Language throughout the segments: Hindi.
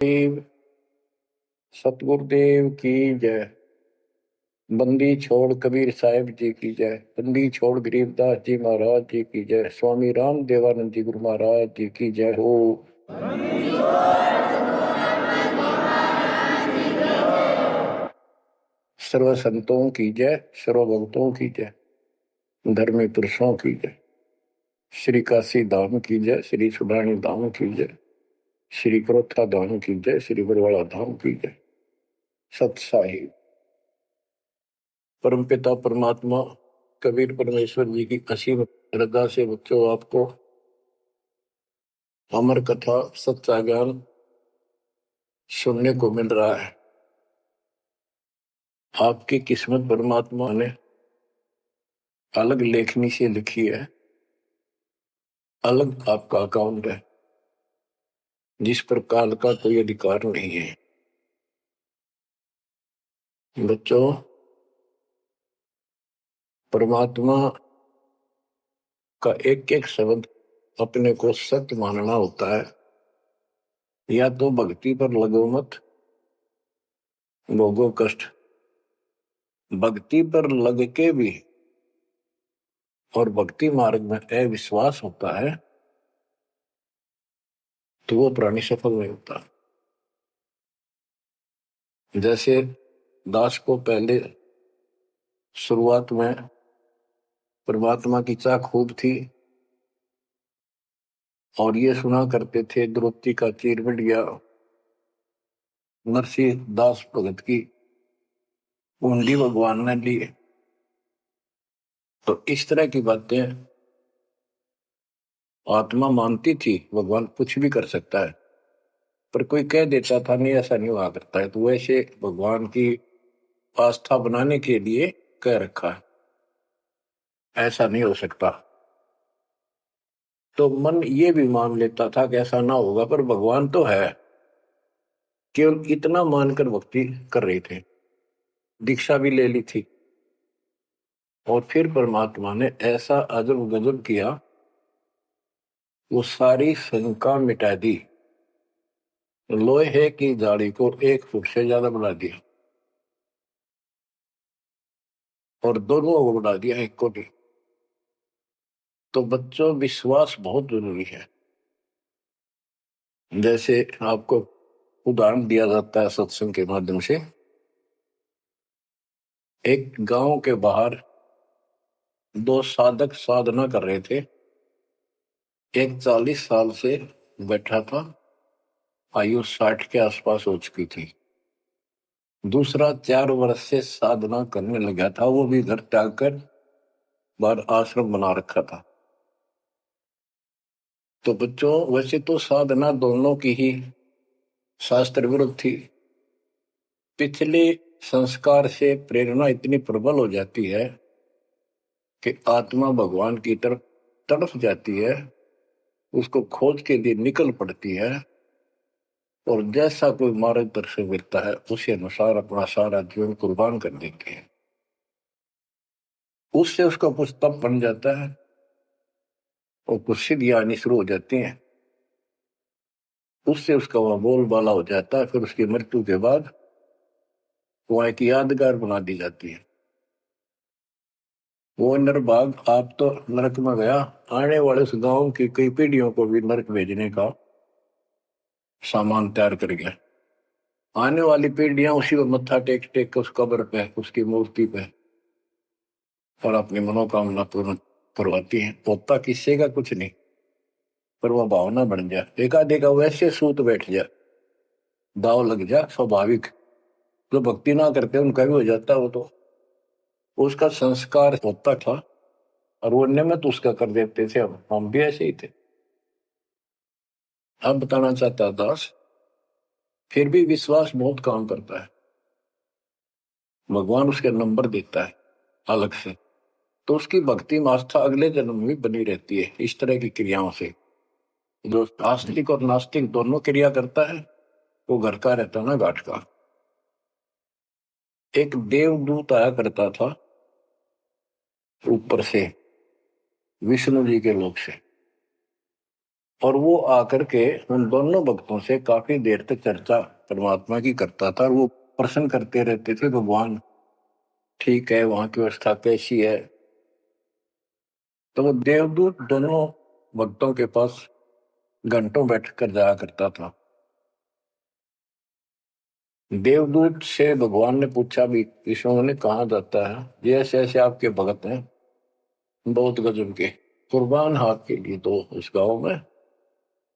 देव सतगुरुदेव की जय। बंदी छोड़ कबीर साहिब जी की जय। बंदी छोड़ गरीबदास जी महाराज जी की जय। स्वामी राम देवानंद जी गुरु महाराज जी की जय हो। सर्व संतों की जय, सर्व भक्तों की जय, धर्मी पुरुषों की जय। श्री काशी धाम की जय, श्री सुडानी धाम की जय, श्री क्रोथा धाम की जय, श्री बरवाड़ा धाम की जय। सत साहिब परमपिता परमात्मा कबीर परमेश्वर जी की असीम श्रद्धा से बच्चों आपको अमर कथा सच्चा ज्ञान सुनने को मिल रहा है। आपकी किस्मत परमात्मा ने अलग लेखनी से लिखी है, अलग आपका अकाउंट है जिस पर काल का कोई अधिकार नहीं है। बच्चों, परमात्मा का एक एक शब्द अपने को सत्य मानना होता है। या तो भक्ति पर लगो मत, भोगो कष्ट। भक्ति पर लग के भी और भक्ति मार्ग में अविश्वास होता है तो वो प्राणी सफल नहीं होता। जैसे दास को पहले शुरुआत में परमात्मा की चाह खूब थी और ये सुना करते थे द्रौपदी का चीर मिट गया, नरसिंह दास भगत की कुंडली भगवान ने ली। तो इस तरह की बातें आत्मा मानती थी, भगवान कुछ भी कर सकता है। पर कोई कह देता था नहीं ऐसा नहीं हुआ करता है, तो वैसे भगवान की आस्था बनाने के लिए कह रखा है ऐसा नहीं हो सकता। तो मन ये भी मान लेता था कि ऐसा ना होगा, पर भगवान तो है। केवल इतना मानकर भक्ति कर रहे थे, दीक्षा भी ले ली थी। और फिर परमात्मा ने ऐसा अजब गजब किया, वो सारी शंका मिटा दी। लोहे की जाली को 1 फुट से ज्यादा बढ़ा दिया और दोनों को बढ़ा दिया, एक को भी। तो बच्चों, विश्वास बहुत जरूरी है। जैसे आपको उदाहरण दिया जाता है सत्संग के माध्यम से। एक गांव के बाहर 2 साधक साधना कर रहे थे। एक 40 साल से बैठा था, आयु 60 के आसपास हो चुकी थी। दूसरा 4 वर्ष से साधना करने लगा था, वो भी घर त्याग कर बाहर आश्रम बना रखा था। तो बच्चों, वैसे तो साधना दोनों की ही शास्त्र विरुद्ध थी। पिछले संस्कार से प्रेरणा इतनी प्रबल हो जाती है कि आत्मा भगवान की तरफ तड़प जाती है, उसको खोज के लिए निकल पड़ती है और जैसा कोई मार्गदर्शन मिलता है उसी अनुसार अपना सारा जीवन कुर्बान कर देती है। उससे उसका कुछ तप बन जाता है और कुछ सिद्धियां आनी शुरू हो जाती हैं। उससे उसका वह बोलबाला हो जाता है। फिर उसकी मृत्यु के बाद वह एक यादगार बना दी जाती है। वो नरभाग आप तो नरक में गया, आने वाले उस गांव की कई पीढ़ियों को भी नरक भेजने का सामान तैयार कर गया। आने वाली पीढ़ियां उसी को मत्था टेक टेक के उस कब्र पे, उसकी मूर्ति पे और अपनी मनोकामना पूर्ण करवाती हैं। होता किसी का कुछ नहीं, पर वह भावना बन जाए। एकाधिका वैसे सूत बैठ जाए, दाव लग जाए स्वाभाविक। जो भक्ति ना करते उनका भी हो जाता है। वो तो उसका संस्कार होता था और वो नियमित उसका कर देते थे। हम भी ऐसे ही थे। अब बताना चाहता दास, फिर भी विश्वास बहुत काम करता है। भगवान उसके नंबर देता है अलग से, तो उसकी भक्ति में आस्था अगले जन्म में भी बनी रहती है। इस तरह की क्रियाओं से जो आस्तिक और नास्तिक दोनों क्रिया करता है, वो घर का रहता ना घाट का। एक देवदूत आया करता था ऊपर से, विष्णु जी के लोक से। और वो आकर के उन दोनों भक्तों से काफी देर तक चर्चा परमात्मा की करता था और वो प्रश्न करते रहते थे, भगवान ठीक है, वहां की व्यवस्था कैसी है। तो वो देवदूत दोनों भक्तों के पास घंटों बैठ कर जाया करता था। देवदूत से भगवान ने पूछा भी, विष्णु ने कहा जाता है ये ऐसे ऐसे आपके भगत हैं, बहुत गजब के, कुर्बान हाथ के लिए तो उस गांव में,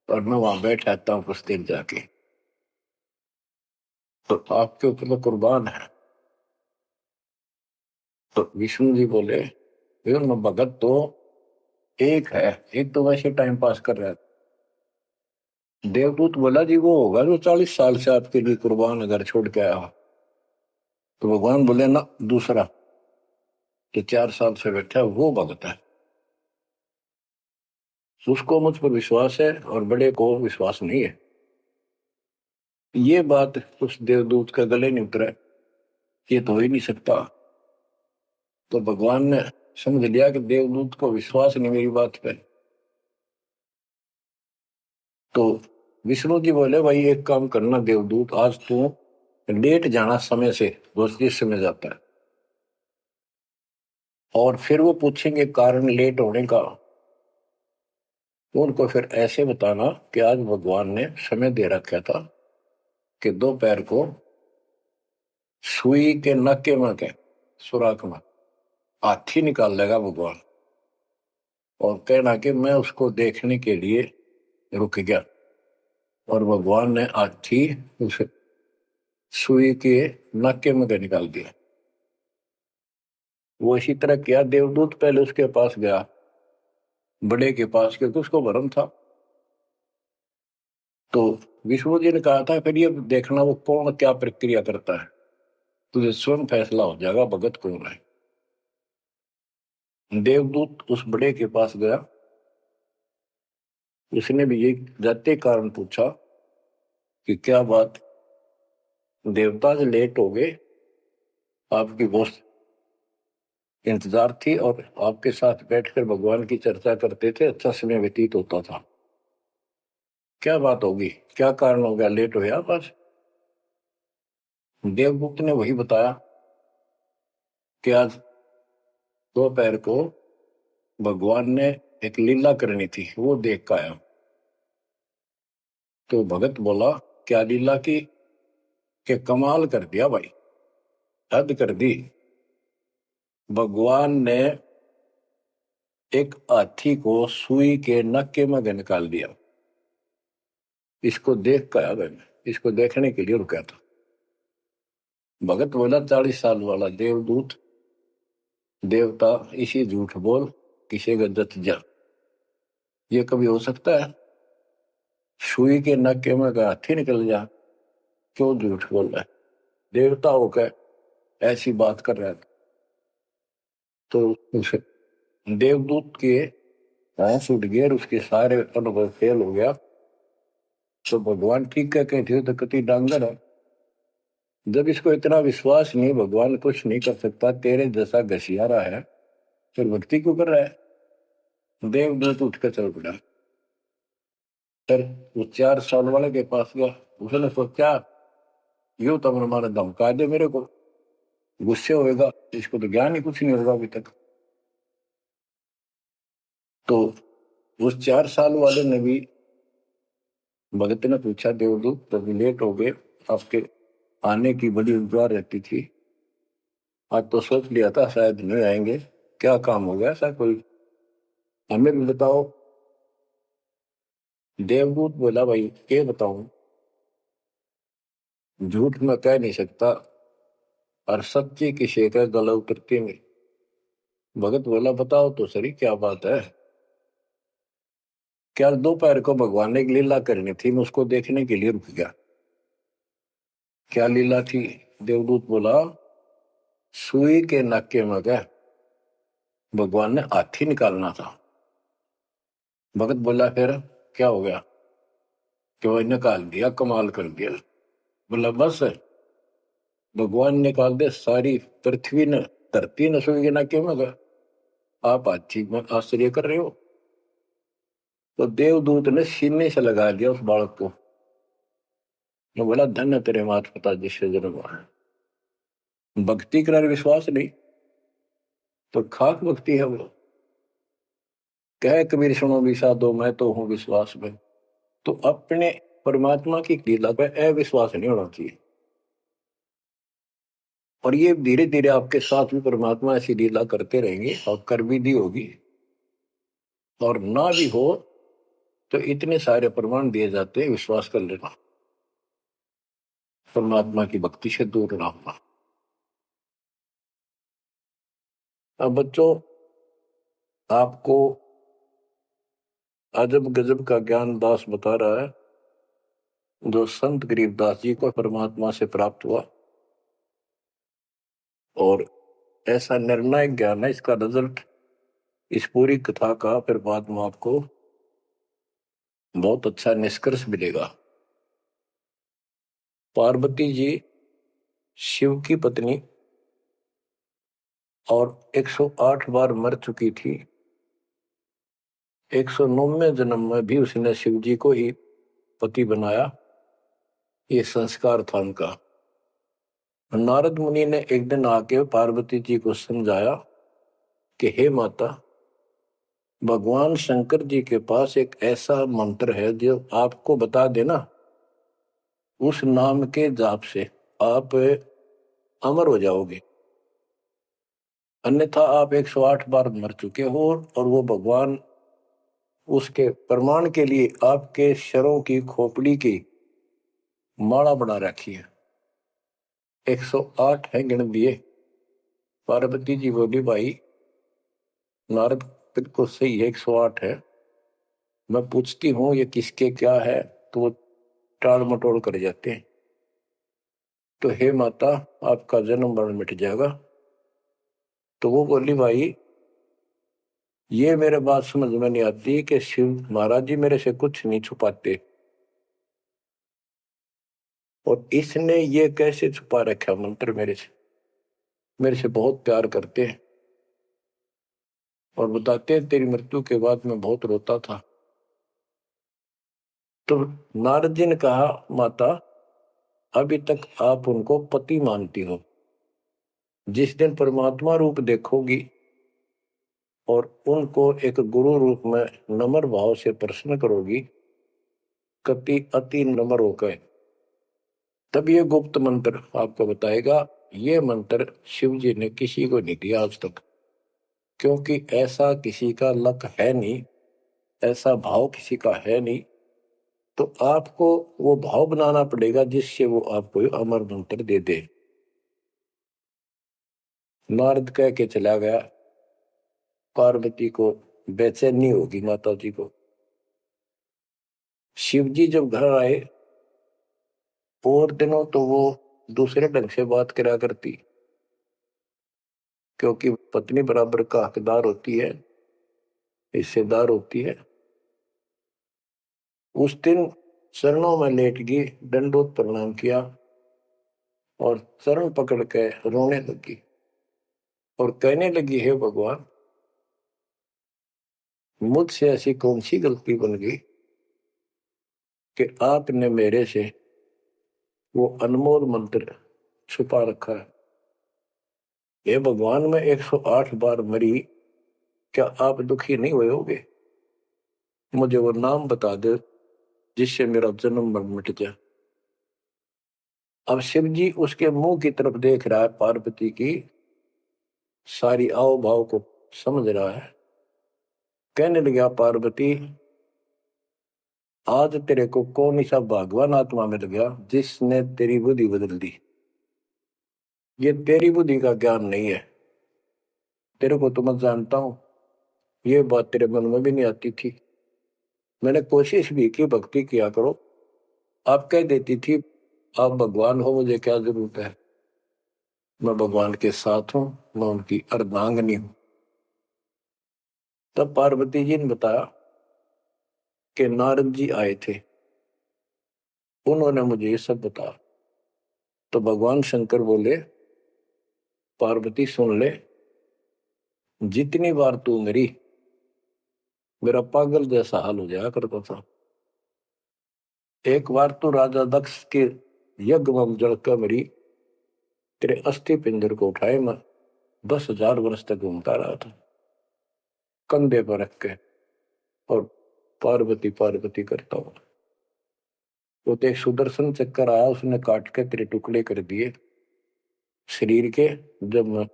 और मैं वहां बैठ रहता हूँ कुछ देर जाके, तो आपके ऊपर तो कुर्बान है। तो विष्णु जी बोले, मैं भगत तो एक है, एक तो वैसे टाइम पास कर रहा है। देवदूत बोला, जी वो होगा जो 40 साल से आपके लिए कुर्बान घर छोड़ के आया हो। तो भगवान बोले, ना, दूसरा जो 4 साल से बैठा है वो भगत है, उसको मुझ पर विश्वास है और बड़े को विश्वास नहीं है। ये बात उस देवदूत का गले नहीं उतरा, ये तो हो ही नहीं सकता। तो भगवान ने समझ लिया कि देवदूत को विश्वास नहीं मेरी बात पे। तो विष्णु जी बोले, भाई एक काम करना देवदूत, आज तू लेट जाना समय से, दोस्त जिस समय जाता है, और फिर वो पूछेंगे कारण लेट होने का, तो उनको फिर ऐसे बताना कि आज भगवान ने समय दे रखा था कि दोपहर को सुई के नक्के में के सुराख में हाथी निकाल लेगा भगवान, और कहना कि मैं उसको देखने के लिए रुक गया, और भगवान ने हाथी उस सुई के नक्के में के निकाल दिया। वो इसी तरह किया, देवदूत पहले उसके पास गया, बड़े के पास, क्योंकि उसको भरम था। तो विष्णु जी ने कहा था, फिर ये देखना वो कौन क्या प्रक्रिया करता है, तुझे स्वयं फैसला हो जाएगा भगत कौन है। देवदूत उस बड़े के पास गया, उसने भी ये जाते कारण पूछा कि क्या बात, देवता से लेट हो गए, आपकी बहुत इंतजार थी और आपके साथ बैठकर भगवान की चर्चा करते थे, अच्छा समय व्यतीत होता था, क्या बात होगी, क्या कारण हो गया, लेट हो गया बस। देवदूत ने वही बताया कि आज दोपहर को भगवान ने एक लीला करनी थी, वो देख कर आया। तो भगत बोला, क्या लीला की, कि कमाल कर दिया भाई, हद कर दी। भगवान ने एक हाथी को सुई के नक्के में निकाल दिया, इसको देख कर आया मैंने, इसको देखने के लिए रुका था। भगत बोला, 40 साल वाला देवदूत देवता इसी झूठ बोल, किसी का जत जा, ये कभी हो सकता है, सुई के नक्के में का हाथी निकल जा, क्यों झूठ बोल रहा है, देवता होकर ऐसी बात कर रहा है। तो उस देवदूत के होश उठ गए, उसके सारे अनुभव फेल हो गया। तो भगवान ठीक कह के थे, तो कति डांगर है, जब इसको इतना विश्वास नहीं भगवान कुछ नहीं कर सकता, तेरे जैसा घसियारा है, फिर भक्ति क्यों कर रहा है। देवदूत उठ कर चल पड़ा, फिर वो 4 साल वाले के पास गया, उसने सोचा यूं तो हमारा धमका दे मेरे को, गुस्से होएगा, इसको तो ज्ञान ही कुछ नहीं होगा अभी तक। तो उस 4 साल वाले ने भी, भगत ने पूछा, देवदूत तभी लेट हो गए, आपके आने की बड़ी इंतजार रहती थी, आज तो सोच लिया था शायद नहीं आएंगे, क्या काम हो गया ऐसा कोई, हमें भी बताओ। देवदूत बोला, भाई क्या बताऊं, झूठ मैं कह नहीं सकता, और सच्ची की शेखर गला उतरती नहीं। भगत बोला, बताओ तो सही क्या बात है। क्या दोपहर को भगवान ने एक लीला करनी थी, मैं उसको देखने के लिए रुक गया। क्या लीला थी। देवदूत बोला, सुई के नक्के में गए, भगवान ने हाथी निकालना था। भगत बोला, फिर क्या हो गया, कि वो निकाल दिया, कमाल कर दिया। बोला, बस भगवान निकाल दे, सारी पृथ्वी ने, धरती ने सुई के नक्के में गए, आप हाथी में आश्चर्य कर रहे हो। तो देवदूत ने सीने से लगा दिया उस बालक को। वो बोला धन्य तेरे माता पिता जिससे जन्म हुआ है। भक्ति का विश्वास नहीं तो खाक भक्ति है वो। कह कबीर सुनो विसा दो मैं तो हूं विश्वास में। तो अपने परमात्मा की लीला पर अविश्वास नहीं होना चाहिए। और ये धीरे धीरे आपके साथ भी परमात्मा ऐसी लीला करते रहेंगे और कर भी दी होगी। और ना भी हो तो इतने सारे प्रमाण दिए जाते हैं, विश्वास कर लेना। परमात्मा की भक्ति से दूर ना होना। अब बच्चों, आपको अजब गजब का ज्ञान दास बता रहा है जो संत गरीबदास जी को परमात्मा से प्राप्त हुआ। और ऐसा निर्णायक ज्ञान है, इसका रिजल्ट इस पूरी कथा का फिर बाद में आपको बहुत अच्छा निष्कर्ष मिलेगा। पार्वती जी शिव की पत्नी और 108 बार मर चुकी थी। 109वें जन्म में भी उसने शिव जी को ही पति बनाया। ये संस्कार था उनका। नारद मुनि ने एक दिन आके पार्वती जी को समझाया कि हे माता, भगवान शंकर जी के पास एक ऐसा मंत्र है जो आपको बता देना, उस नाम के जाप से आप अमर हो जाओगे, अन्यथा आप 108 बार मर चुके हो। और वो भगवान उसके प्रमाण के लिए आपके शरों की खोपड़ी की माला बना रखी है। 108 है गिन दिए। पार्वती जी बोली भाई नारद बिल्कुल सही है, 108 है। मैं पूछती हूँ ये किसके क्या है, तो वो टाल मटोल कर जाते हैं। तो हे माता, आपका जन्म मरण मिट जाएगा। तो वो बोली भाई ये मेरे बात समझ में नहीं आती कि शिव महाराज जी मेरे से कुछ नहीं छुपाते, और इसने ये कैसे छुपा रखा मंत्र मेरे से बहुत प्यार करते हैं। और बताते हैं तेरी मृत्यु के बाद मैं बहुत रोता था। तो नारद जी ने कहा माता, अभी तक आप उनको पति मानती हो, जिस दिन परमात्मा रूप देखोगी और उनको एक गुरु रूप में नम्र भाव से प्रश्न करोगी, कति अति नम्र होकर, तब ये गुप्त मंत्र आपको बताएगा। ये मंत्र शिव जी ने किसी को नहीं दिया आज तक, क्योंकि ऐसा किसी का लक है नहीं, ऐसा भाव किसी का है नहीं। तो आपको वो भाव बनाना पड़ेगा जिससे वो आपको अमर मंत्र दे दे। नारद कह के चला गया। पार्वती को बेचैनी होगी माता जी को। शिव जी जब घर आए और दिनों तो वो दूसरे ढंग से बात करा करती, क्योंकि पत्नी बराबर का हकदार होती है, हिस्सेदार होती है। उस दिन चरणों में लेट गई, दंडोत प्रणाम किया और चरण पकड़ के रोने लगी और कहने लगी, हे भगवान, मुझसे ऐसी कौन सी गलती बन गई कि आपने मेरे से वो अनमोल मंत्र छुपा रखा है। हे भगवान, मैं 108 बार मरी, क्या आप दुखी नहीं हुए होगे? मुझे वो नाम बता दे जिससे मेरा जन्म मरण मिट जाए। अब शिव जी उसके मुंह की तरफ देख रहा है, पार्वती की सारी आओ भाव को समझ रहा है। कहने लगा, पार्वती, आज तेरे को कौन सा भगवान आत्मा मिल गया जिसने तेरी बुद्धि बदल दी? ये तेरी बुद्धि का ज्ञान नहीं है, तेरे को तो मैं जानता हूं। ये बात तेरे मन में भी नहीं आती थी। मैंने कोशिश भी की, भक्ति किया करो, आप कह देती थी आप भगवान हो, मुझे क्या जरूरत है, मैं भगवान के साथ हूं, मैं उनकी अर्धांगिनी हूं। तब पार्वती जी ने बताया कि नारद जी आए थे, उन्होंने मुझे ये सब बताया। तो भगवान शंकर बोले, पार्वती सुन ले, जितनी बार तू मरी मेरा पागल जैसा हाल हो जाया करता था। एक बार तो राजा दक्ष के यज्ञ में जलकर मरी, तेरे अस्थि पिंजर को उठाए मैं 10,000 वर्ष तक घूमता रहा था कंधे पर रख के, और पार्वती पार्वती करता हूं। तो एक सुदर्शन चक्कर आया, उसने काट के तेरे टुकड़े कर दिए शरीर के। जब मैं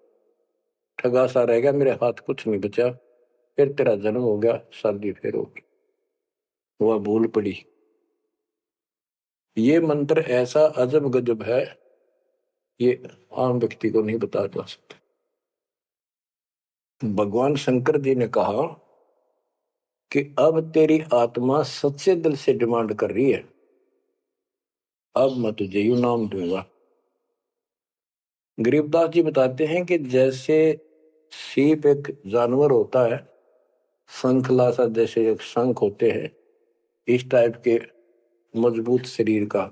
ठगा सा रह गया, मेरे हाथ कुछ नहीं बचा, फिर तेरा जन्म हो गया, शादी फिर होगी। वह भूल पड़ी। ये मंत्र ऐसा अजब गजब है, ये आम व्यक्ति को नहीं बता जा सकता। भगवान शंकर जी ने कहा कि अब तेरी आत्मा सच्चे दिल से डिमांड कर रही है, अब मैं तुझे यू नाम दूंगा। गरीबदास जी बताते हैं कि जैसे सीप एक जानवर होता है, शंखला सा जैसे एक शंख होते हैं, इस टाइप के मजबूत शरीर का,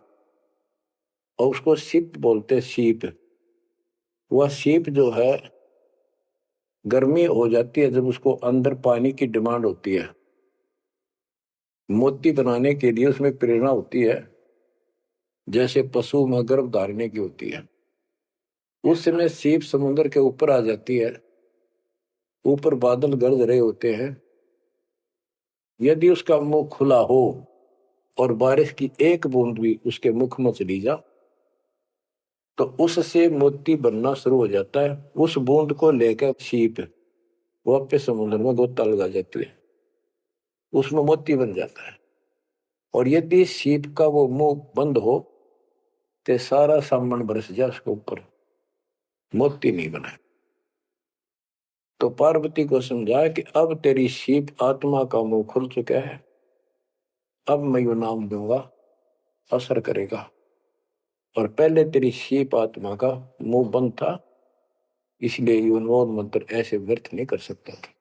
और उसको सीप बोलते, सीप। वह सीप जो है, गर्मी हो जाती है जब उसको अंदर पानी की डिमांड होती है, मोती बनाने के लिए उसमें प्रेरणा होती है, जैसे पशु में गर्भ धारने की होती है। उस समय सीप समुद्र के ऊपर आ जाती है, ऊपर बादल गरज रहे होते हैं, यदि उसका मुंह खुला हो और बारिश की एक बूंद भी उसके मुख में चली जा, तो उससे मोती बनना शुरू हो जाता है। उस बूंद को लेकर सीप वापस समुद्र में गोता लगा जाती है, उसमें मोती बन जाता है। और यदि सीप का वो मुंह बंद हो तो सारा सामान बरस जाए उसके ऊपर, मोती नहीं बना। तो पार्वती को समझाया कि अब तेरी सीप आत्मा का मुंह खुल चुका है, अब मैं यू नाम दूंगा, असर करेगा। और पहले तेरी सीप आत्मा का मुंह बंद था, इसलिए ये उन्मोद मंत्र ऐसे व्यर्थ नहीं कर सकता था।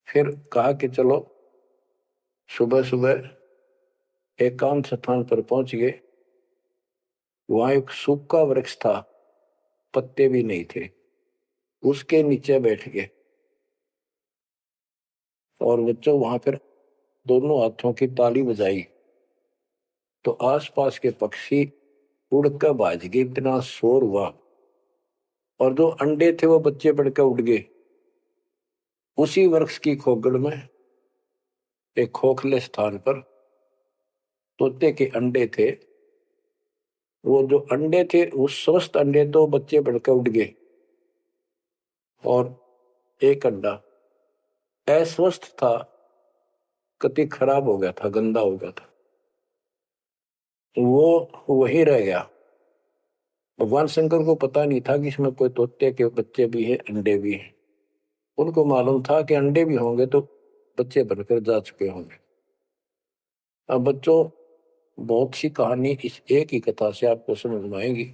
फिर कहा कि चलो, सुबह सुबह एकांत स्थान पर पहुंच गए। वहां एक सूखा वृक्ष था, पत्ते भी नहीं थे, उसके नीचे बैठ गए। और बच्चों वहां पर दोनों हाथों की ताली बजाई, तो आसपास के पक्षी उड़कर भाज गए, इतना शोर हुआ। और जो अंडे थे वो बच्चे बढ़कर उड़ गए। उसी वृक्ष की खोगड़ में एक खोखले स्थान पर तोते के अंडे थे। वो जो अंडे थे, उस स्वस्थ अंडे तो बच्चे बढ़कर उड़ गए, और एक अंडा अस्वस्थ था, कति खराब हो गया था, गंदा हो गया था, वो वही रह गया। भगवान शंकर को पता नहीं था कि इसमें कोई तोते के बच्चे भी हैं, अंडे भी हैं। उनको मालूम था कि अंडे भी होंगे तो बच्चे बनकर जा चुके होंगे। अब बच्चों, बहुत सी कहानी इस एक ही कथा से आपको समझ में आएगी।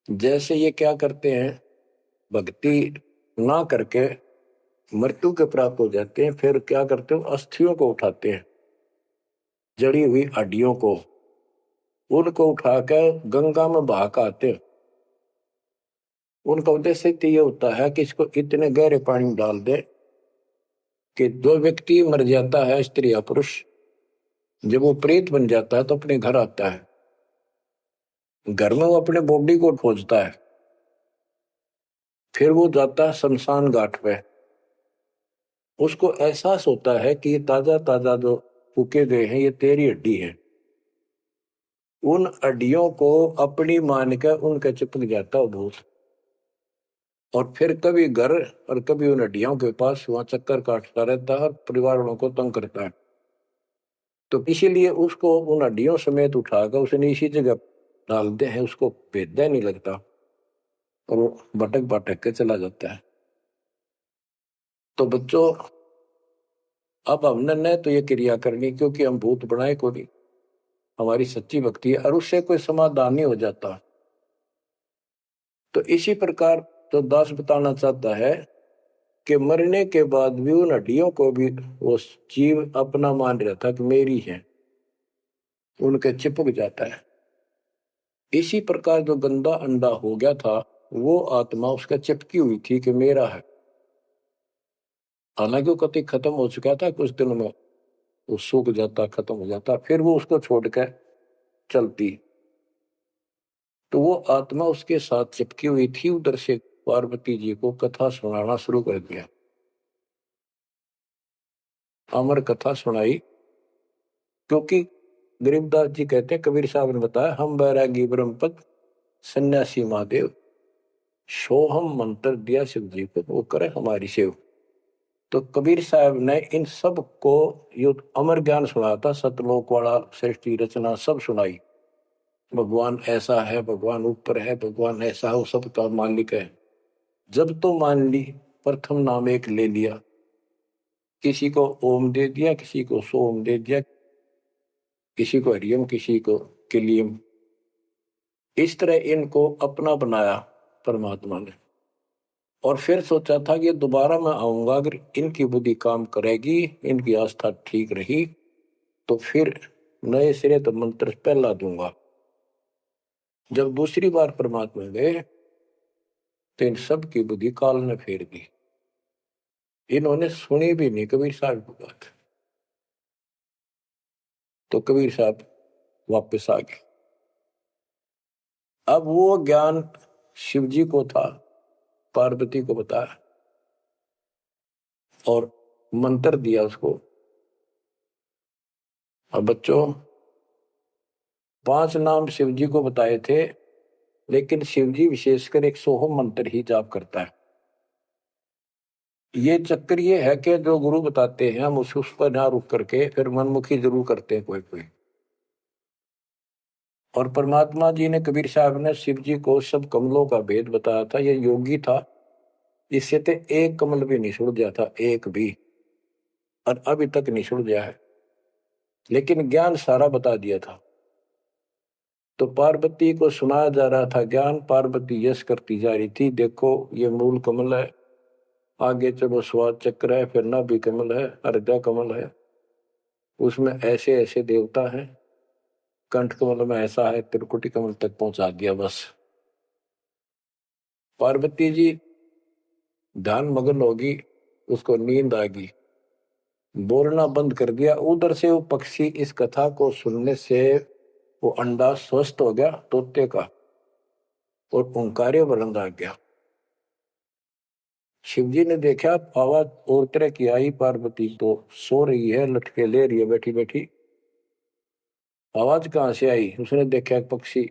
जैसे ये क्या करते हैं, भक्ति ना करके मृत्यु के प्राप्त हो जाते हैं, फिर क्या करते हो, अस्थियों को उठाते हैं, जड़ी हुई हड्डियों को, उनको उठाकर गंगा में बहा के आते हैं। उनका उद्देश्य तो ये होता है कि इसको इतने गहरे पानी में डाल दे कि जो व्यक्ति मर जाता है, स्त्री या पुरुष, जब वो प्रेत बन जाता है तो अपने घर आता है। घर में वो अपने बॉडी को खोजता है, फिर वो जाता है शमशान घाट पे। उसको एहसास होता है कि ये ताजा ताजा जो फूके गए हैं, ये तेरी हड्डी है। उन हड्डियों को अपनी मान कर उनका चिपक जाता है भूत, और फिर कभी घर और कभी उन हड्डियों के पास वहां चक्कर काटता रहता है और परिवार वालों को तंग करता है। तो इसीलिए उसको उन हड्डियों समेत उठाकर उसने इसी जगह डालते हैं, उसको भेदा नहीं लगता, और वो भटक भटक के चला जाता है। तो बच्चों, अब हमने न तो ये क्रिया करनी, क्योंकि हम भूत बनाए को नहीं, हमारी सच्ची भक्ति है, और उससे कोई समाधान नहीं हो जाता। तो इसी प्रकार तो दास बताना चाहता है कि मरने के बाद भी उन हड्डियों को भी वो जीव अपना मान रहा था कि मेरी है, उनके चिपक जाता है। इसी प्रकार जो गंदा अंडा हो गया था, वो आत्मा उसका चिपकी हुई थी कि मेरा है। हालांकि वो कति खत्म हो चुका था, कुछ दिन में वो सूख जाता, खत्म हो जाता, फिर वो उसको छोड़कर चलती। तो वो आत्मा उसके साथ चिपकी हुई थी। उधर से पार्वती जी को कथा सुनाना शुरू कर दिया, अमर कथा सुनाई। क्योंकि गरीबदास जी कहते हैं, कबीर साहब ने बताया, हम बैरागी ब्रह्मपद सन्यासी महादेव, सोहम मंत्र दिया शिव जी को, वो करे हमारी सेव। तो कबीर साहब ने इन सब को यो अमर ज्ञान सुनाया था, सतलोक वाला, सृष्टि रचना सब सुनाई। भगवान ऐसा है, भगवान ऊपर है, भगवान ऐसा है, वो सब का मालिक है। जब तो मान ली, प्रथम नाम एक ले लिया, किसी को ओम दे दिया, किसी को सोम दे दिया, किसी को हरियम, किसी को किलियम। इस तरह इनको अपना बनाया परमात्मा ने। और फिर सोचा था कि दोबारा मैं आऊंगा, अगर इनकी बुद्धि काम करेगी, इनकी आस्था ठीक रही, तो फिर नए सिरे तो मंत्र पहला दूंगा। जब दूसरी बार परमात्मा गए तो इन सब की बुद्धि काल ने फेर दी। इन्होंने सुनी भी नहीं कबीर साहब की बात। तो कबीर साहब वापस आ गए। अब वो ज्ञान शिव जी को था, पार्वती को बताया और मंत्र दिया उसको। अब बच्चों, 5 नाम शिव जी को बताए थे, लेकिन शिव जी विशेषकर एक सोहम मंत्र ही जाप करता है। ये चक्कर ये है कि जो गुरु बताते हैं हम उस पर ना रुक करके फिर मनमुखी जरूर करते हैं कोई कोई। और परमात्मा जी ने, कबीर साहब ने शिव जी को सब कमलों का भेद बताया था। ये योगी था, इससे तो एक कमल भी नहीं सुलझा था, एक भी, और अभी तक नहीं सुलझा है, लेकिन ज्ञान सारा बता दिया था। तो पार्वती को सुनाया जा रहा था ज्ञान, पार्वती यश करती जा रही थी, देखो ये मूल कमल है, आगे चलो स्वाद चक्र है, फिर नाभि कमल है, हृदय कमल है, उसमें ऐसे ऐसे देवता हैं, कंठ कमल में ऐसा है, त्रिकुटी कमल तक पहुंचा दिया। बस पार्वती जी ध्यान मग्न होगी, उसको नींद आ गई, बोलना बंद कर दिया। उधर से वो पक्षी इस कथा को सुनने से वो अंडा स्वस्थ हो गया तोते का, और ओंकार्य बुलंद आ गया। शिव जी ने देखा आवाज और तरह की आई, पार्वती तो सो रही है, लटके ले रही है बैठी बैठी, आवाज कहां से आई? उसने देखा पक्षी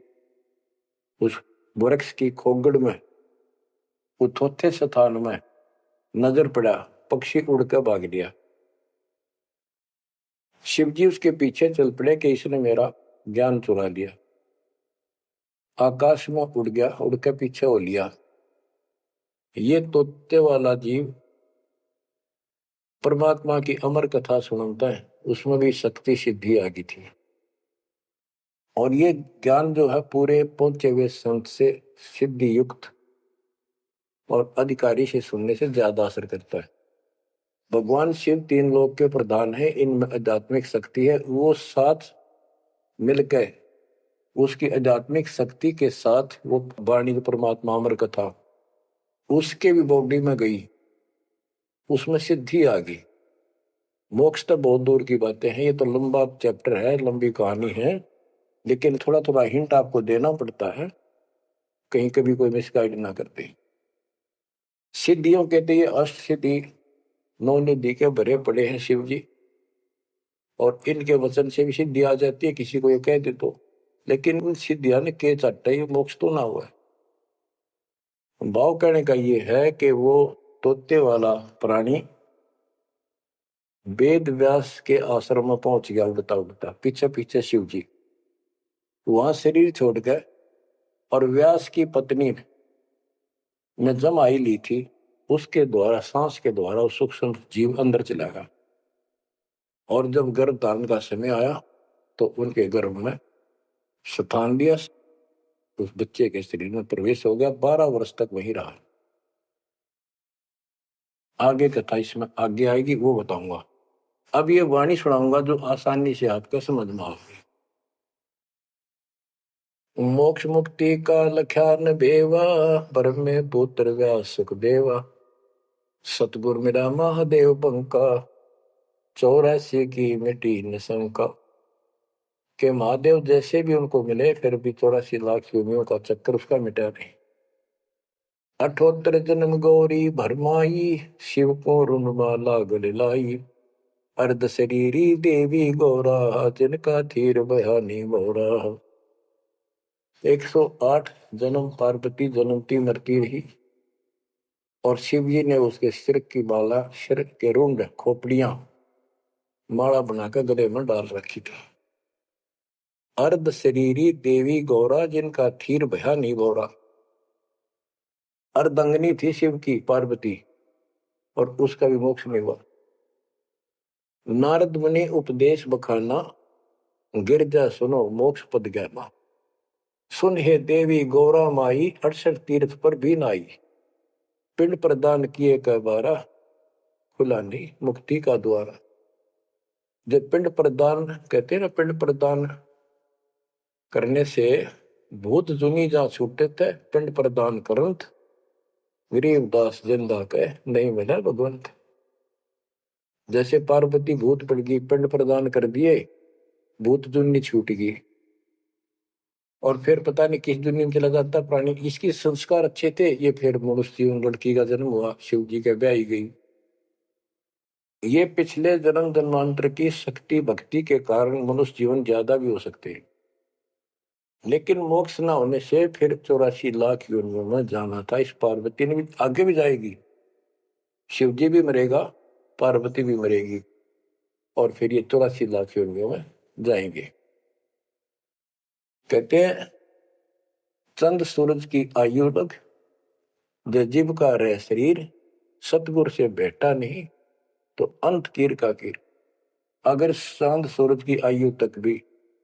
उस वृक्ष की खोगड़ में, उथोथे स्थान में नजर पड़ा, पक्षी उड़कर भाग लिया। शिव जी उसके पीछे चल पड़े कि इसने मेरा ज्ञान चुरा लिया। आकाश में उड़ गया, उड़ के पीछे हो लिया। ये तोते वाला जीव परमात्मा की अमर कथा सुनता है, उसमें भी शक्ति सिद्धि आ गई थी। और ये ज्ञान जो है पूरे पहुंचे हुए संत से सिद्धि युक्त और अधिकारी से सुनने से ज्यादा असर करता है। भगवान शिव 3 लोक के प्रधान है, इनमें आध्यात्मिक शक्ति है, वो साथ मिलकर उसकी आध्यात्मिक शक्ति के साथ वो वाणी परमात्मा अमर कथा उसके भी बॉडी में गई, उसमें सिद्धि आ गई। मोक्ष तो बहुत दूर की बातें हैं, ये तो लंबा चैप्टर है, लंबी कहानी है, लेकिन थोड़ा थोड़ा हिंट आपको देना पड़ता है, कहीं कभी कोई मिसगाइड ना करते। सिद्धियों कहते ये अष्ट सिद्धि 9 निधि के भरे पड़े हैं शिव जी, और इनके वचन से भी सिद्धि आ जाती है, किसी को ये कह दे तो। लेकिन उन सिद्धियां ने के चाटा, ये मोक्ष तो ना हुआ है। भाव कहने का ये है कि वो तोते वाला प्राणी वेद व्यास के आश्रम में पहुंच गया, उड़ता उड़ता पीछे पीछे शिव जी, वहां शरीर छोड़ गए, और व्यास की पत्नी ने जमाई ली थी, उसके द्वारा सांस के द्वारा वो सूक्ष्म जीव अंदर चला गया। और जब गर्भ धारण का समय आया तो उनके गर्भ में स्थान दिया, उस बच्चे के शरीर में प्रवेश हो गया, 12 वर्ष तक वही रहा। आगे कथा इसमें आगे आएगी, वो बताऊंगा। अब ये वाणी सुनाऊंगा जो आसानी से आपका समझ में आएगी। मोक्ष मुक्ति का लख्यान बेवा, ब्रह्म पुत्र व्यास सुखदेवा, सतगुर मेरा महादेव पंका, 84 की मिटी न शंका। के महादेव जैसे भी उनको मिले फिर भी 84 लाख योनियों का चक्कर उसका मिटा नहीं। 78 जन्म गौरी भरमाई, शिव को रुणमाला गले लाई। अर्ध शरीरी देवी गौरा, जिनका थीर बयानी मोरा। 108 जन्म पार्वती जन्मती मरती रही और शिव जी ने उसके सिर की माला, सिर के रुंड खोपड़ियां माला बनाकर गले में डाल रखी थी। अर्ध शरीरी देवी गौरा, जिनका थीर भया नहीं बोरा। अर्धंगनी थी शिव की पार्वती और उसका भी मोक्ष नहीं हुआ। नारद मुनि उपदेश बखाना, गिरजा सुनो मोक्ष पद ज्ञाना। सुन हे देवी गौरा माई, 68 तीर्थ पर भी नाई। पिंड प्रदान किए का बारा, खुला नहीं मुक्ति का द्वारा। जब पिंड प्रदान कहते हैं ना, पिंड प्रदान करने से भूत जुनी जा छूटे थे, पिंड प्रदान करंत गरीबदास जिंदा के नहीं मिला भगवंत। जैसे पार्वती भूत पड़ गई, पिंड प्रदान कर दिए, भूत जुनी छूट गई और फिर पता नहीं किस दुनिया में चला जाता प्राणी। इसके संस्कार अच्छे थे, ये फिर मनुष्य जीवन लड़की का जन्म हुआ, शिव जी के ब्याह गई। ये पिछले जन्म जन्मांतर की शक्ति भक्ति के कारण मनुष्य जीवन ज्यादा भी हो सकते हैं, लेकिन मोक्ष ना होने से फिर 84 लाख योनियों में जाना था। इस पार्वती ने भी आगे भी जाएगी, शिव जी भी मरेगा, पार्वती भी मरेगी और फिर ये 84 लाख योनियों में जाएंगे। कहते हैं चंद सूरज की आयु लग, जो जीव का रह शरीर, सतगुर से बेटा नहीं तो अंत कीर का कीर। अगर चांद सूरज की आयु तक भी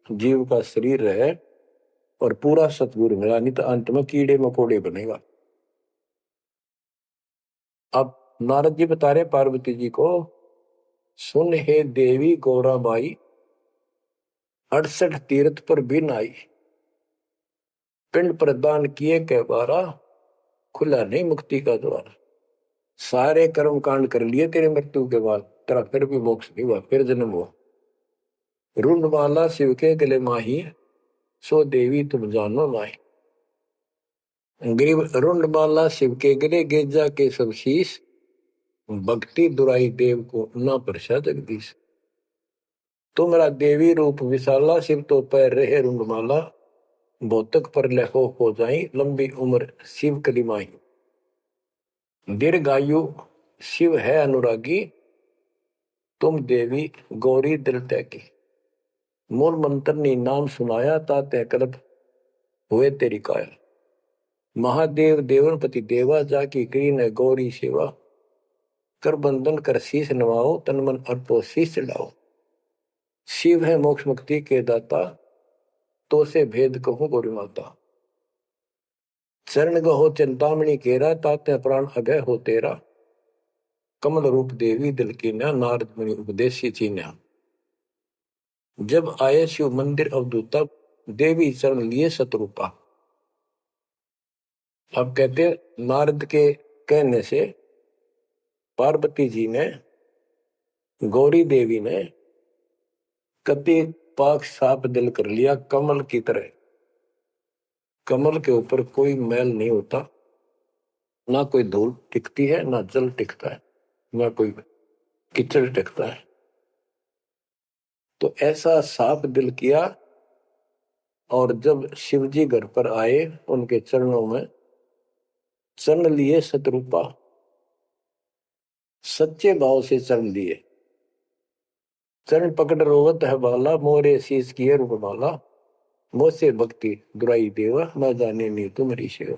जीव का शरीर रहे और पूरा सतगुरु मिला नहीं तो अंत में कीड़े मकोड़े बनेगा। अब नारद जी बता रहे पार्वती जी को, सुन हे देवी गौरा बाई, 68 तीर्थ पर भी नाई। पिंड प्रदान किए के बारा, खुला नहीं मुक्ति का द्वार। सारे कर्म कांड कर लिए तेरे मृत्यु के बाद, तेरा फिर भी मोक्ष नहीं हुआ, फिर जन्म हुआ। रुंडमाला शिव के गले माही, सो देवी तुम जानो माही। गरीब रुंडमाला शिव के गले, गेजा के सब शीश, भक्ति दुराई देव को ना परसा जगदीश। तुमरा देवी रूप विशाला, शिव तो पैर रहे रुंडमाला। भौतक पर लहो हो जाई, लंबी उम्र शिव कलिमाई। दीर्घायु शिव है अनुरागी, तुम देवी गौरी दिल की। मूल मंत्र ने नाम सुनाया, ताते कल्प हुए तेरी काया। महादेव देवनपति देवा, जाकी करी न गौरी सेवा। कर बंधन कर शीश नवाओ, तन मन अर्पो शीश चढ़ाओ। शिव है मोक्ष मुक्ति के दाता, तो से भेद कहूं गौरी माता। चरण गहो चिंतामणि केरा, ताते प्राण अभय हो तेरा। कमल रूप देवी दिल की न, नारद मुनि उपदेशी चीन्या। जब आए शिव मंदिर अवधूता, देवी चरण लिए सतरूपा। अब कहते नारद के कहने से पार्वती जी ने, गौरी देवी ने कति पाक साफ दिल कर लिया, कमल की तरह। कमल के ऊपर कोई मैल नहीं होता, ना कोई धूल टिकती है, ना जल टिकता है, ना कोई कीचड़ टिकता है। तो ऐसा साफ दिल किया और जब शिवजी घर पर आए, उनके चरणों में चरण लिए सतरूपा। सच्चे भाव से चरण लिए। चरण पकड़ रोवत है बाला, मोरे शीश किए रूपमाला। मोसे भक्ति दुराई देवा, न जाने नी तुम्हारी सेवा।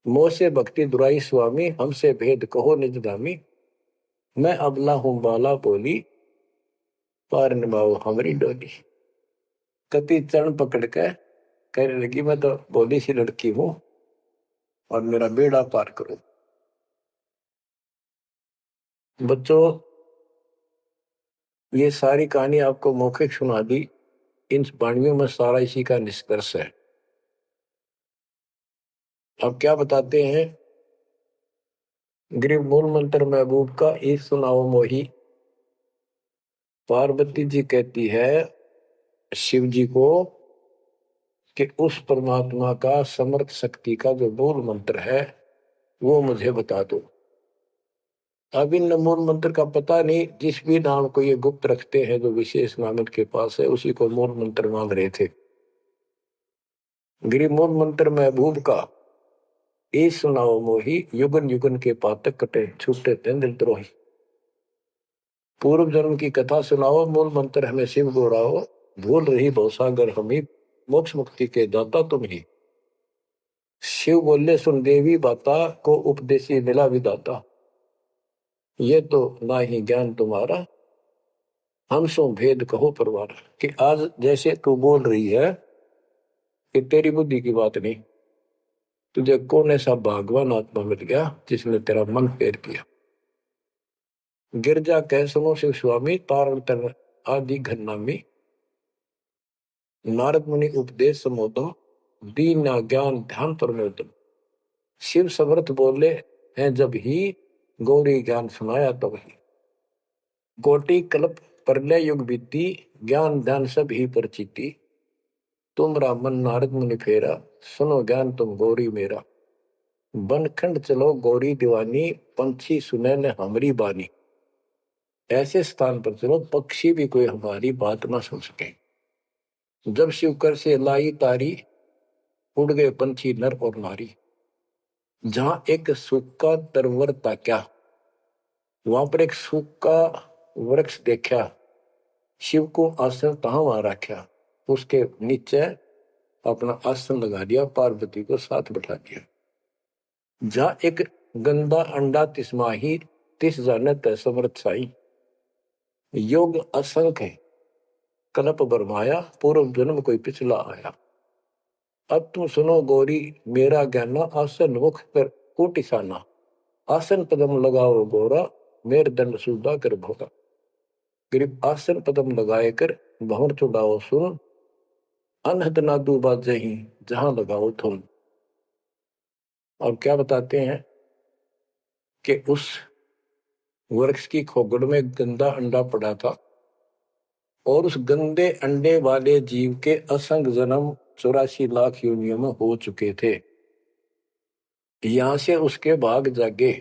मोसे भक्ति दुराई स्वामी, हमसे भेद कहो निज दामी। मैं अबला हूं बाला बोली, पार निभाओ हमारी डोली। कति चरण पकड़ के कहने लगी, मैं तो भोली सी लड़की हूं और मेरा बेड़ा पार करो। बच्चों, ये सारी कहानी आपको मौखिक सुना दी, इन वाणियों में सारा इसी का निष्कर्ष है। अब क्या बताते हैं गरीब मूल मंत्र महबूब का ई सुनाओ मोही। पार्वती जी कहती है शिव जी को कि उस परमात्मा का समर्थ शक्ति का जो मूल मंत्र है वो मुझे बता दो। अब इन मूल मंत्र का पता नहीं, जिस भी नाम को ये गुप्त रखते हैं जो विशेष नाम के पास है उसी को मूल मंत्र मांग रहे थे। गिरी मूल मंत्र महबूब का ए सुनाओ मोही, युगन युगन के पातक कटे छूटे तेंद्र द्रोही। पूर्व जन्म की कथा सुनाओ, मूल मंत्र हमें शिव गोराओ, भूल रही भवसागर हमी, मोक्ष मुक्ति के दाता तुम ही। शिव बोले सुन देवी बाता, को उपदेशी मिला विदाता, ये तो ना ही ज्ञान तुम्हारा, हम सो भेद कहो परवार। कि आज जैसे तू बोल रही है कि तेरी बुद्धि की बात नहीं, तुझे कौन ऐसा भगवान आत्मा मिल गया जिसने तेरा मन फेर दिया। गिरजा कह सुनो शिव स्वामी, तारण तन आदि घरनामी, नारद मुनि उपदेश समोदो, दीन ज्ञान ध्यान परमोदम। शिव समर्थ बोले हैं जब ही, गौरी ज्ञान सुनाया तब ही। कोटि कल्प प्रलय युग बीती, ज्ञान ध्यान सब ही परचिति, तुमरा मन नारद मुनि फेरा, सुनो ज्ञान तुम गौरी मेरा। बनखंड चलो गौरी दीवानी, पंछी सुने न हमारी बानी। ऐसे स्थान पर चलो पक्षी भी कोई हमारी बात ना सुन सके। जब शिवकर से लाई तारी, उड़ गए पंछी नर और नारी। जहां एक सूखा तरवर ताक्या, वहां पर एक सूखा वृक्ष देखा, शिव को आसन तहां वहां रखा, उसके नीचे अपना आसन लगा दिया, पार्वती को साथ बैठा दिया। जहां एक गंदा अंडा तिस्माही, तिस जानत समर्थ साई। योग असंख्य कल्प बरमाया, पूर्व जन्म कोई पिछला आया। अब तुम सुनो गौरी मेरा ज्ञाना, आसन मुख कर कोटिसाना। आसन पदम लगाओ गौरा, मेर दंड सुधा कर भोगा। गरीब आसन पदम लगाए कर भंवर चुड़ाओ सुन, अनहद नादू बाजही जहां लगाओ तुम। और क्या बताते हैं कि उस वृक्ष की खोगड़ में गंदा अंडा पड़ा था और उस गंदे अंडे वाले जीव के असंख्य जन्म 84 लाख योनियों में हो चुके थे। यहां से उसके भाग जागे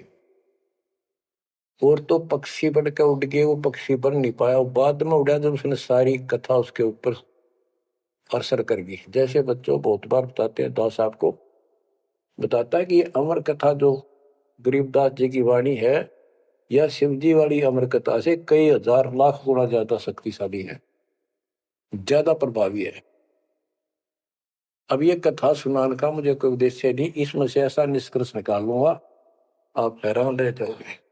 और तो पक्षी बन के उड़ गए, वो पक्षी बन नहीं पाया, बाद में उड़ा जब उसने सारी कथा उसके ऊपर असर कर गई। जैसे बच्चों बहुत बार बताते हैं, दास आपको बताता है कि ये अमर कथा जो गरीबदास जी की वाणी है या शिव जी वाली अमर कथा से कई हजार लाख गुना ज्यादा शक्तिशाली है, ज्यादा प्रभावी है। अब ये कथा सुनाने का मुझे कोई उद्देश्य नहीं, इसमें से ऐसा निष्कर्ष निकालूंगा आप हैरान रह जाओगे।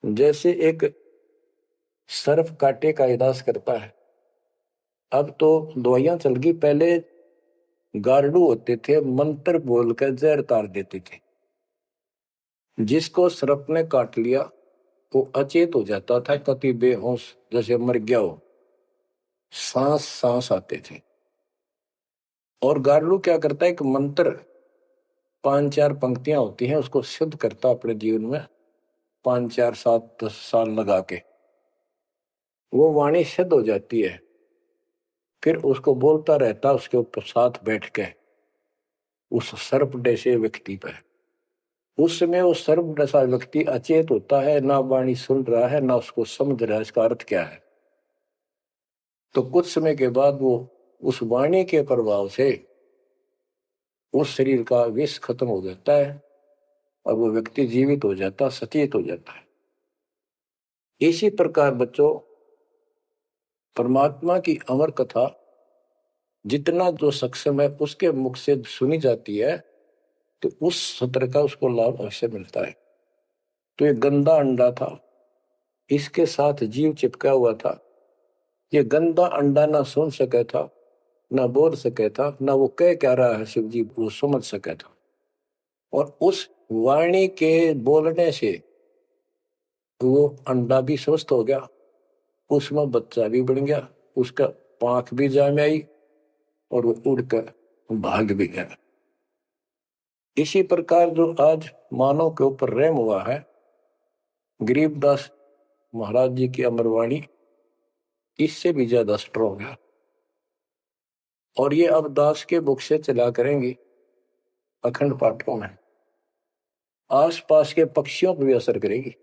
जैसे एक सर्प कांटे का इलाज करता है, अब तो दवाइयां चल गई, पहले गार्डू होते थे, मंत्र बोलकर जहर तार देते थे। जिसको सर्प ने काट लिया वो अचेत हो जाता था, कति बेहोश जैसे मर गया हो, सांस सांस आते थे। और गार्डू क्या करता है, एक मंत्र 5-4 पंक्तियां होती हैं, उसको सिद्ध करता अपने जीवन में 5-4-7-10 साल लगा के, वो वाणी सिद्ध हो जाती है। फिर उसको बोलता रहता उसके ऊपर साथ बैठ के उस सर्प जैसे व्यक्ति पर। उस समय वो सर्प जैसा व्यक्ति अचेत होता है, ना वाणी सुन रहा है ना उसको समझ रहा है इसका अर्थ क्या है। तो कुछ समय के बाद वो उस वाणी के प्रभाव से उस शरीर का विष खत्म हो जाता है और वो व्यक्ति जीवित हो जाता, सचेत हो जाता है। इसी प्रकार बच्चों परमात्मा की अमर कथा जितना जो सक्षम है उसके मुख से सुनी जाती है तो उस सत्र का उसको लाभ अवश्य मिलता है। तो ये गंदा अंडा था, इसके साथ जीव चिपका हुआ था। ये गंदा अंडा ना सुन सके था, ना बोल सके था, ना वो कह क्या रहा है शिव जी वो समझ सके था। और उस वाणी के बोलने से वो अंडा भी स्वस्थ हो गया, उसमें बच्चा भी बन गया, उसका पांख भी जाम आई और वो उड़कर भाग भी गया। इसी प्रकार जो आज मानव के ऊपर रहम हुआ है, गरीबदास महाराज जी की अमरवाणी इससे भी ज्यादा स्ट्रोंग है। और ये अब दास के बुक से चला करेंगी अखंड पाठों में, आसपास के पक्षियों पर भी असर करेगी,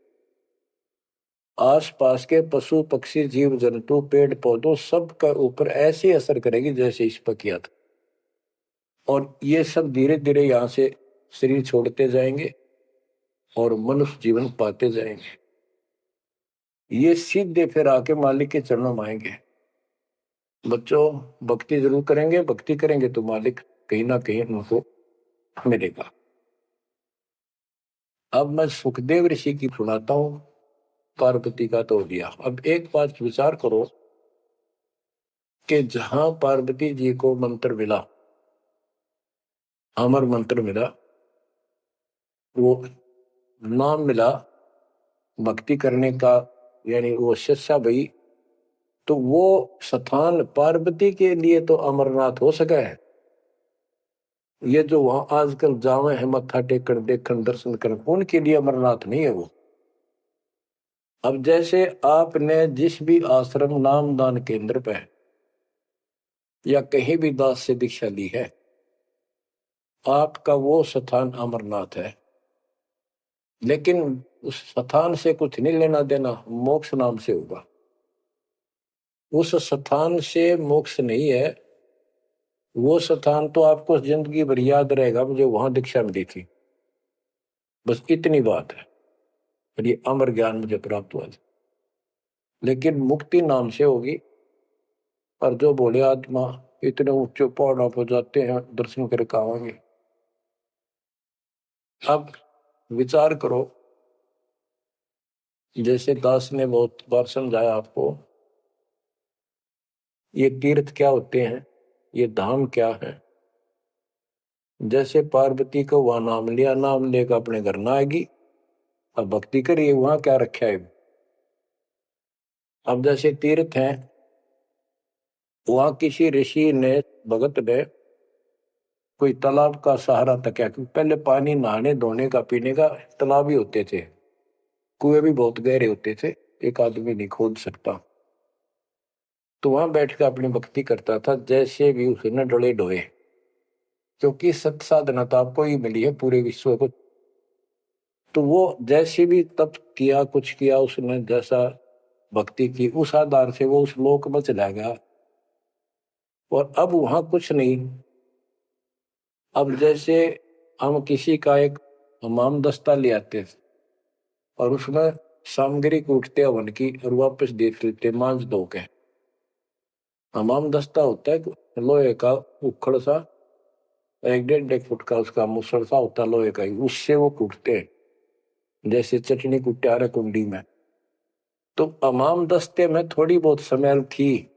आसपास के पशु पक्षी जीव जंतु पेड़ पौधों सब का ऊपर ऐसे असर करेगी जैसे इस पर किया था। और ये सब धीरे धीरे यहाँ से शरीर छोड़ते जाएंगे और मनुष्य जीवन पाते जाएंगे। ये सीधे फिर आके मालिक के चरणों में आएंगे। बच्चों भक्ति जरूर करेंगे, भक्ति करेंगे तो मालिक कहीं ना कहीं उनको मिलेगा। अब मैं सुखदेव ऋषि की सुनाता हूं, पार्वती का तो दिया। अब एक बात विचार करो कि जहां पार्वती जी को मंत्र मिला, अमर मंत्र मिला, वो नाम मिला भक्ति करने का, यानी वो शिक्षा भई, तो वो स्थान पार्वती के लिए तो अमरनाथ हो सका है। ये जो वहां आजकल जावे हैं मत्था टेकन देखन दर्शन करन, उनके लिए अमरनाथ नहीं है वो। अब जैसे आपने जिस भी आश्रम नाम दान केंद्र पे या कहीं भी दास से दीक्षा ली है, आपका वो स्थान अमरनाथ है। लेकिन उस स्थान से कुछ नहीं लेना देना, मोक्ष नाम से होगा। उस स्थान से मोक्ष नहीं है, वो स्थान तो आपको जिंदगी भर याद रहेगा, मुझे वहां दीक्षा मिली थी, बस इतनी बात है, और ये अमर ज्ञान मुझे प्राप्त हुआ। लेकिन मुक्ति नाम से होगी। और जो बोले आत्मा इतने ऊंचे पहाड़ों पर जाते हैं दर्शन करके आवांगे। अब विचार करो, जैसे दास ने बहुत बार समझाया आपको, ये तीर्थ क्या होते हैं, ये धाम क्या है। जैसे पार्वती को वहां नाम लिया, नाम लेकर अपने घर ना आएगी, अब भक्ति करिए, वहां क्या रखा है। अब जैसे तीर्थ हैं, वहां किसी ऋषि ने भगत ने कोई तालाब का सहारा तक है, क्योंकि पहले पानी नहाने धोने का पीने का तालाब ही होते थे, कुएं भी बहुत गहरे होते थे, एक आदमी नहीं खोद सकता। तो वहां बैठकर अपनी भक्ति करता था, जैसे भी उसे न डोले डोए, क्योंकि सत साधना तो आपको ही मिली है पूरे विश्व को। तो वो जैसे भी तप किया, कुछ किया उसने, जैसा भक्ति की, उस आधार से वो उस लोक में चला गया। और अब वहां कुछ नहीं। अब जैसे हम किसी का एक हमाम दस्ता ले आते और उसमें सामग्री कूटते हवन की और वापस दे देते मांझ धो के। हमाम दस्ता होता है लोहे का उखड़ सा, 1-1.5 फुट का उसका मुसड़ सा होता लोहे का ही, उससे वो कूटते हैं जैसे चटनी कुटे आ रहा कुंडी में। तो हमाम दस्ते में थोड़ी बहुत स्मेल थी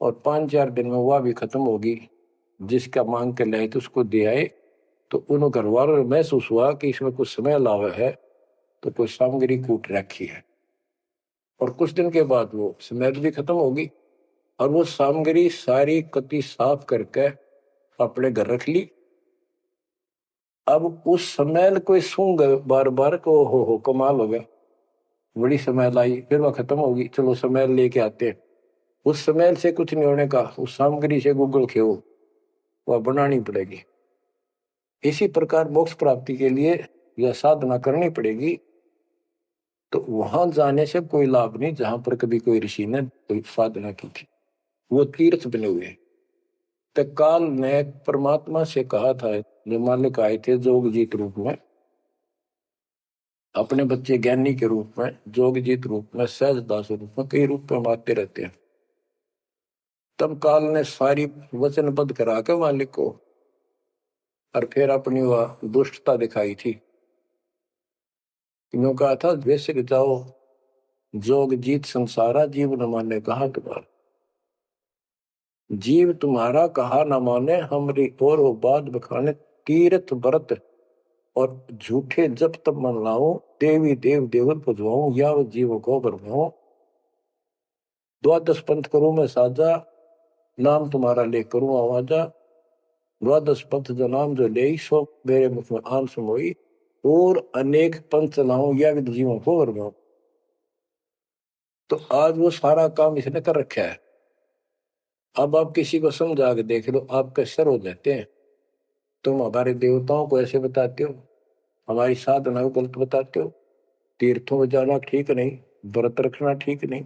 और 5-4 दिन में वह भी खत्म होगी। जिसका मांग के लाए तो उसको दे आए, तो उन घर वालों महसूस हुआ कि इसमें कुछ स्मेल आवा है, तो कोई सामग्री कूट रखी है। और कुछ दिन के बाद वो स्मेल भी खत्म होगी और वो सामग्री सारी कति साफ करके अपने घर रख ली। अब उस स्मेल को सूंघ बार बार को हो कमाल हो गया, बड़ी स्मेल आई, फिर वह खत्म होगी, चलो स्मेल लेके आते हैं। उस स्मेल से कुछ नहीं होने का, उस सामग्री से गूगल खेओ, वह बनानी पड़ेगी। इसी प्रकार मोक्ष प्राप्ति के लिए यह साधना करनी पड़ेगी। तो वहां जाने से कोई लाभ नहीं जहां पर कभी कोई ऋषि ने कोई साधना की थी, वो तीर्थ बने हुए। तो काल ने परमात्मा से कहा था, जो मालिक आए थे जोगजीत रूप में, अपने बच्चे ज्ञानी के रूप में, जोगजीत रूप में, सहजदास रूप में, कई रूप में आते रहते हैं। तब काल ने सारी वचनबद्ध करा के मालिक को, और फिर अपनी वह दुष्टता दिखाई थी। यूं कहा था, वैसे जाओ जोग जीत संसारा, जीव न माने कहा तुम्हारा। जीव तुम्हारा कहा न माने, हमरी और वो बात बखाने। तीर्थ व्रत और झूठे जब तब मन लाऊं, देवी देव देवर पुजवाऊं, या जीव को बरमाऊं। द्वादश पंथ करूं मैं साजा, नाम तुम्हारा ले करूं आवाजा। द्वादश पंथ जो नाम जो ले सो मेरे मुख में आन समोई, और अनेक पंथ चलाऊं या जीवों को वर्गाऊं। तो आज वो सारा काम इसने कर रखा है। अब आप किसी को समझा के देख लो, आपके सर हो जाते हैं। तुम हमारे देवताओं को ऐसे बताते हो, हमारी साधना को गलत बताते हो, तीर्थों में जाना ठीक नहीं, व्रत रखना ठीक नहीं,